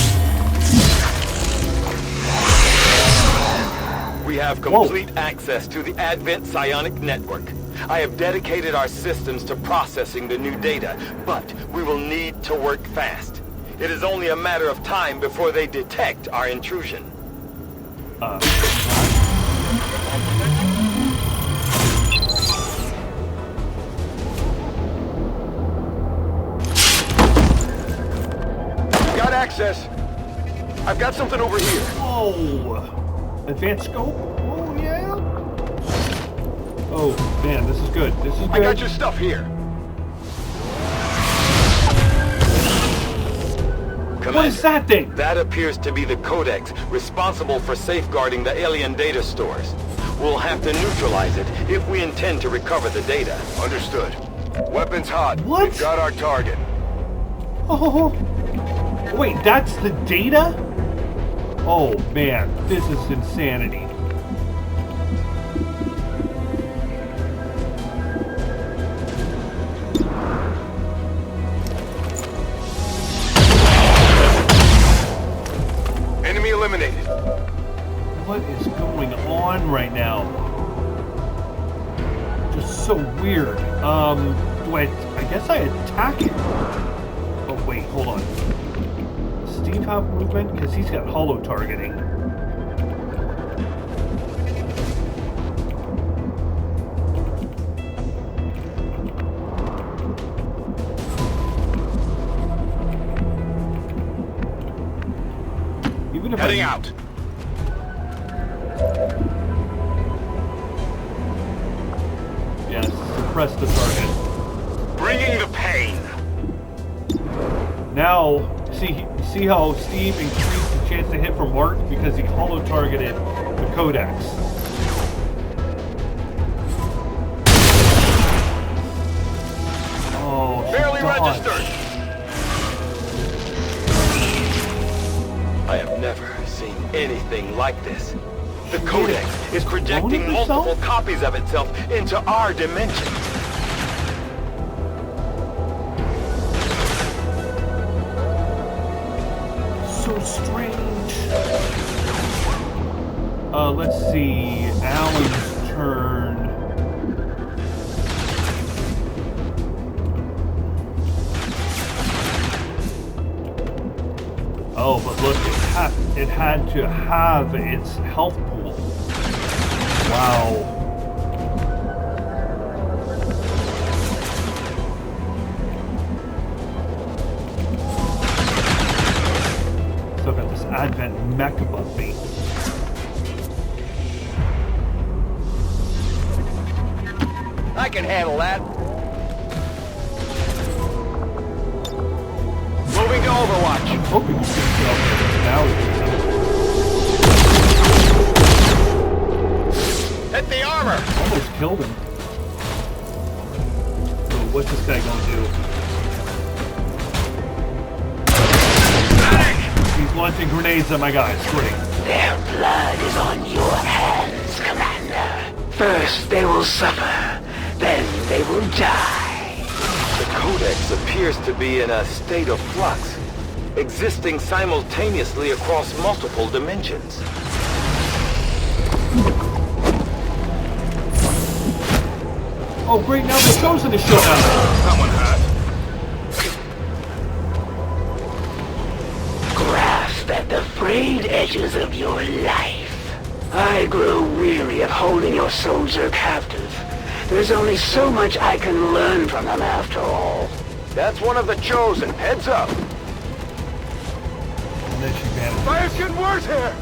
We have complete access to the Advent psionic network. I have dedicated our systems to processing the new data, but we will need to work fast. It is only a matter of time before they detect our intrusion. Got access. I've got something over here. Whoa! Advanced scope? Oh, yeah? Oh, man, this is good. This is good. I got your stuff here. What is that thing? That appears to be the codex responsible for safeguarding the alien data stores. We'll have to neutralize it if we intend to recover the data. Understood. Weapons hot. What? We've got our target. Oh, wait, that's the data? Oh, man, this is insanity. Enemy eliminated. What is going on right now? Just so weird. I guess I attack it. Oh, wait, hold on. Does Steve have movement? Because he's got holo targeting. Even if Heading out. Yes, suppress the target. Bringing the pain. Now, see how Steve increased the chance to hit from Mark because he holo targeted the codex. Oh, Barely dodged. registered. I have never seen anything like this. The codex is projecting Cloning itself? multiple copies of itself into our dimension. So strange. Let's see. Alan's turn. Oh, but look, it had to have its health pool. Wow. So I've got this Advent mech above me. I can handle that. Moving to Overwatch. I'm hoping you can tell that now. Hit the armor. Almost killed him. So what's this guy gonna do? He's launching grenades at my guys. Great. Their blood is on your hands, Commander. First they will suffer, then they will die. The Codex appears to be in a state of flux, existing simultaneously across multiple dimensions. Oh, great, now the Chosen is showing up. Someone hurt. Grasp at the frayed edges of your life. I grow weary of holding your soldier captive. There's only so much I can learn from them after all. That's one of the Chosen. Heads up. And then she vanished. Fire's getting worse here.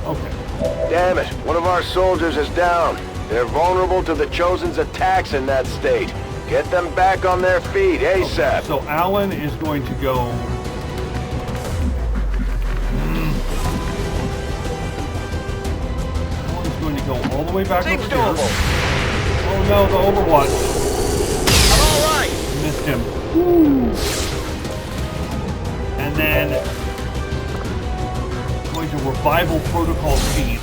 Okay. Damn it. One of our soldiers is down. They're vulnerable to the Chosen's attacks in that state. Get them back on their feet ASAP. So Alan is going to go... Alan's going to go all the way back over here. Oh no, the Overwatch. I'm all right. Missed him. Woo. And then... going to revival protocol speed.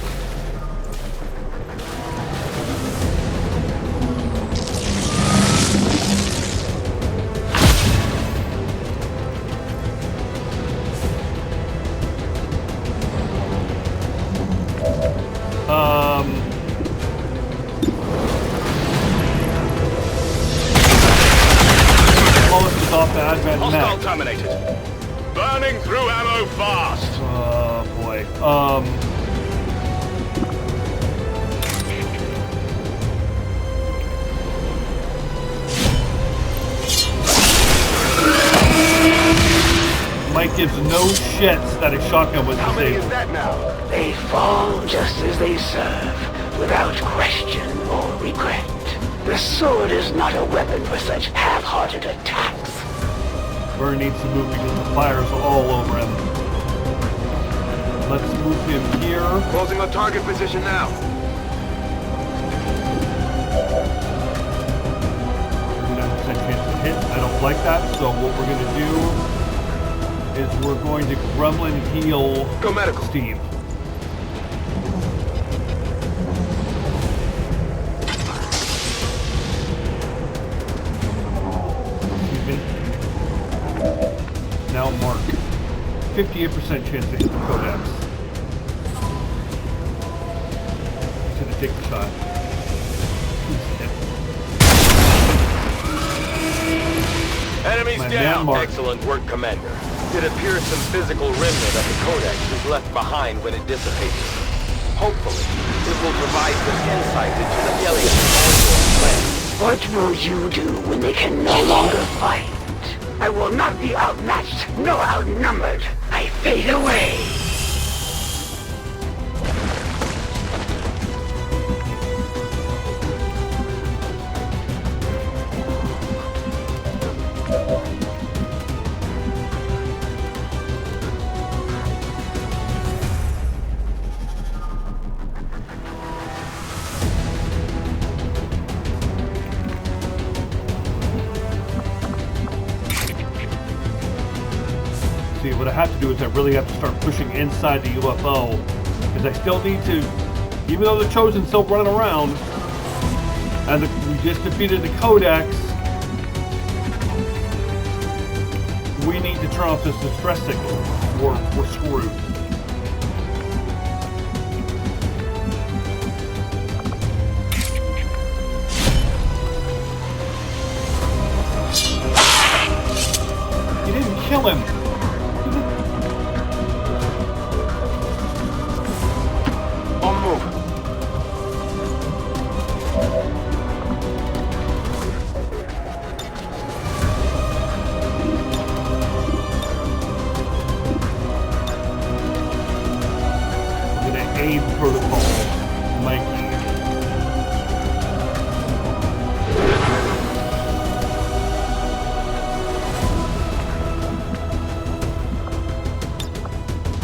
Off the Advent Hostile mech. terminated. Burning through ammo fast. Oh boy. Mike gives no shits that his shotgun was How many is disabled. that now? They fall just as they serve, without question or regret. The sword is not a weapon for such half-hearted attacks. Burn needs to move because the fire's all over him. Let's move him here. Closing on target position now. 39% chance to hit. I don't like that, so what we're going to do is we're going to gremlin heal Go medical. Steve. Excuse me. Now Mark. 58% chance to hit the Codex. He's going to take the shot. He's hit. Enemies My down. man Mark. Excellent work, Commander. It appears some physical remnant of the Codex is left behind when it dissipates. Hopefully, it will provide some insight into the alien plan. What will you do when they can no longer fight? I will not be outmatched nor outnumbered. I fade away. See, what I have to do is I really have to start pushing inside the UFO, because I still need to, even though the Chosen's still running around, and we just defeated the Codex, we need to turn off this distress signal, or we're screwed. You didn't kill him. On move. I'm gonna aid protocol, Mikey.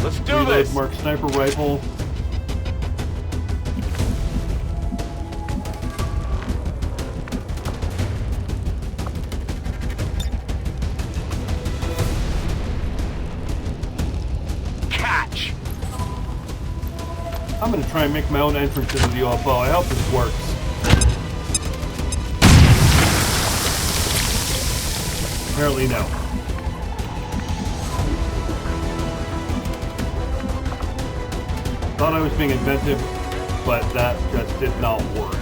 Let's do Reload this. Mark sniper rifle. I'm gonna try and make my own entrance into the UFO. I hope this works. Apparently no. Thought I was being inventive, but that just did not work.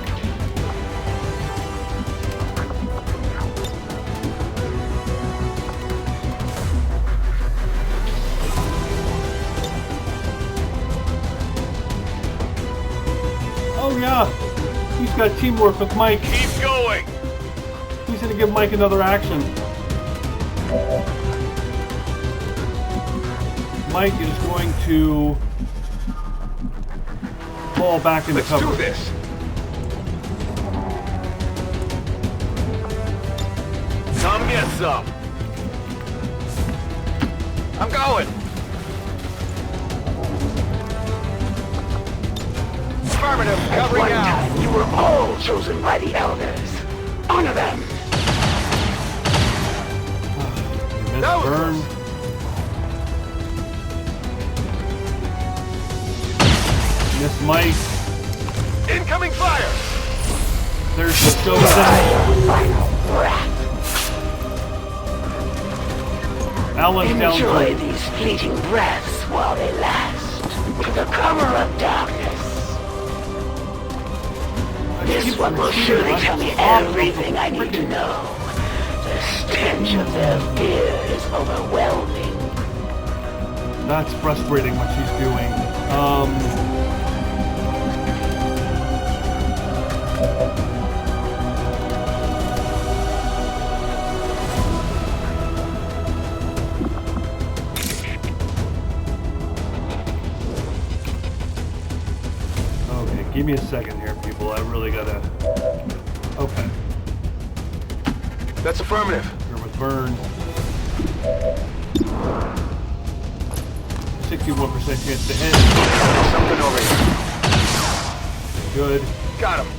Oh yeah, he's got teamwork with Mike. Keep going! He's gonna give Mike another action. Mike is going to fall back into cover. Let's do this! Come get some! I'm going! Affirmative, covering One out! time you were all chosen by the elders. Honor them. Miss That was Burn. Miss Mike. Incoming fire! There's the chosen. Final breath. Alan's down Enjoy for these fleeting breaths while they last. To the cover of darkness. This one will surely tell me everything I need to know. The stench of their fear is overwhelming. That's frustrating what she's doing. Okay, give me a second here, people. I really gotta... Okay. That's affirmative. Here with Vern. 61% chance to hit. Something over here. Good. Got him.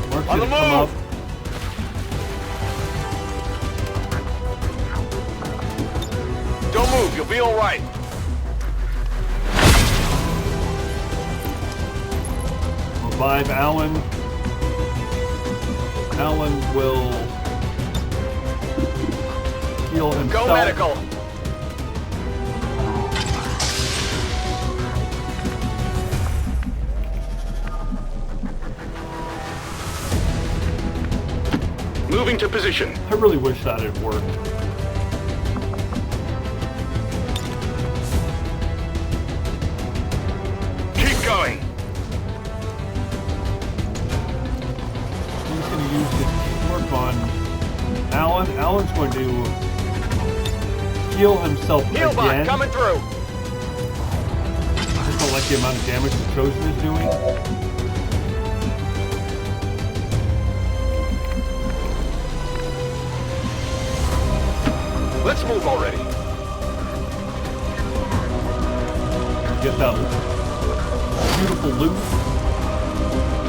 Mark's On the gonna come up. move! Don't move, you'll be alright. Revive Alan. Alan will heal himself. Go medical! Moving to position. I really wish that had worked. Keep going. He's going to use his work on Alan. Alan's going to heal himself Heal bot again. coming through. I just don't like the amount of damage the Chosen is doing. Let's move already. Get that beautiful loot.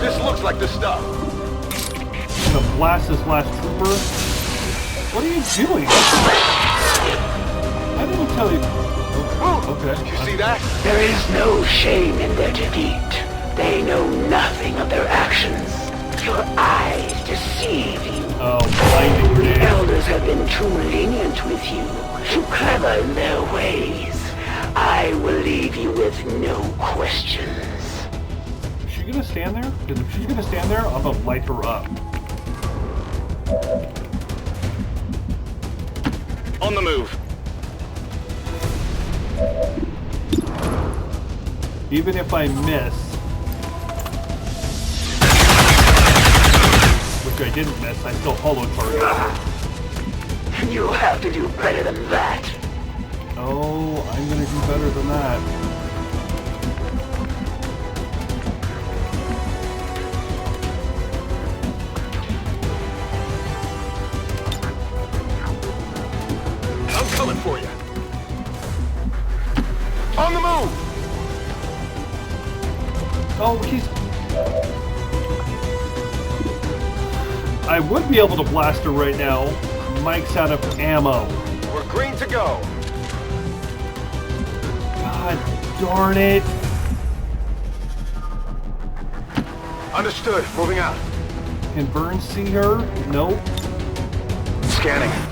This looks like the stuff. Gonna blast this last trooper. What are you doing? I didn't tell you. Oh, okay. Did you see that? There is no shame in their defeat. They know nothing of their actions. Your eyes deceive you. Oh, blinding The grenade. elders have been too lenient with you, too clever in their ways. I will leave you with no questions. Is she gonna stand there? Because if she's gonna stand there, I'm gonna light her up. On the move. Even if I miss, which I didn't miss, I still hollow target her. You'll have to do better than that. Oh, I'm gonna do better than that. I'm coming for you. On the move. Oh, he's... I would be able to blast her right now. Mike's out of ammo. We're green to go. God darn it. Understood. Moving out. Can Burns see her? Nope. Scanning.